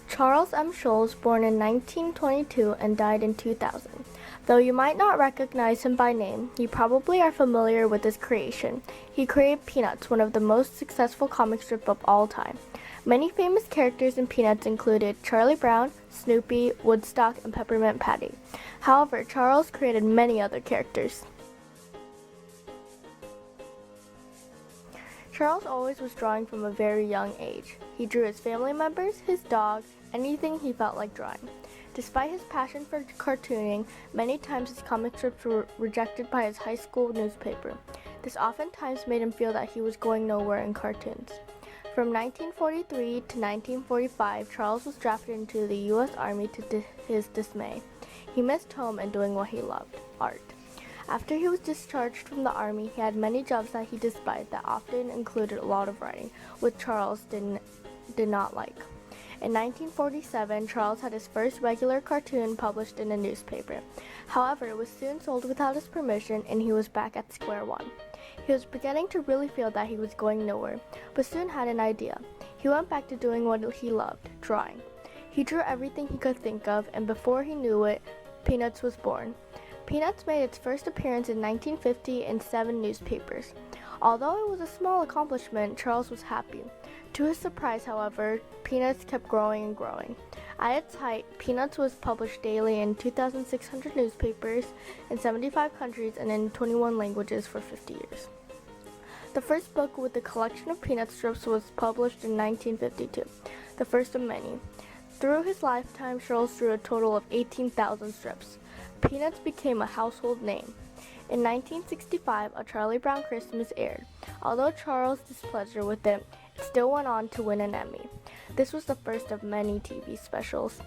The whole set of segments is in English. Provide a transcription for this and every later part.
Charles M. Schulz, born in 1922 and died in 2000. Though you might not recognize him by name, you probably are familiar with his creation. He created Peanuts, one of the most successful comic strips of all time. Many famous characters in Peanuts included Charlie Brown, Snoopy, Woodstock, and Peppermint Patty. However, Charles created many other characters. Charles always was drawing from a very young age. He drew his family members, his dog, anything he felt like drawing. Despite his passion for cartooning, many times his comic strips were rejected by his high school newspaper. This oftentimes made him feel that he was going nowhere in cartoons. From 1943 to 1945, Charles was drafted into the U.S. Army to his dismay. He missed home and doing what he loved, art. After he was discharged from the Army, he had many jobs that he despised that often included a lot of writing, which Charles did not like. In 1947, Charles had his first regular cartoon published in a newspaper. However, it was soon sold without his permission, and he was back at square one. He was beginning to really feel that he was going nowhere, but soon had an idea. He went back to doing what he loved, drawing. He drew everything he could think of, and before he knew it, Peanuts was born. Peanuts made its first appearance in 1950 in 7 newspapers. Although it was a small accomplishment, Charles was happy. To his surprise, however, Peanuts kept growing and growing. At its height, Peanuts was published daily in 2,600 newspapers in 75 countries and in 21 languages for 50 years. The first book with a collection of Peanut strips was published in 1952, the first of many. Through his lifetime, Charles drew a total of 18,000 strips. Peanuts became a household name. In 1965, A Charlie Brown Christmas aired. Although Charles' displeasure with it still went on to win an Emmy. This was the first of many TV specials.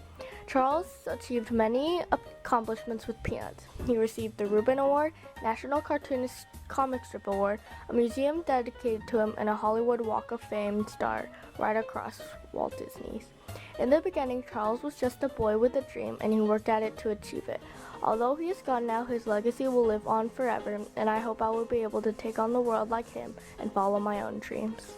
Charles achieved many accomplishments with Peanuts. He received the Reuben Award, National Cartoonist Comic Strip Award, a museum dedicated to him, and a Hollywood Walk of Fame star right across Walt Disney's. In the beginning, Charles was just a boy with a dream, and he worked at it to achieve it. Although he is gone now, his legacy will live on forever, and I hope I will be able to take on the world like him and follow my own dreams.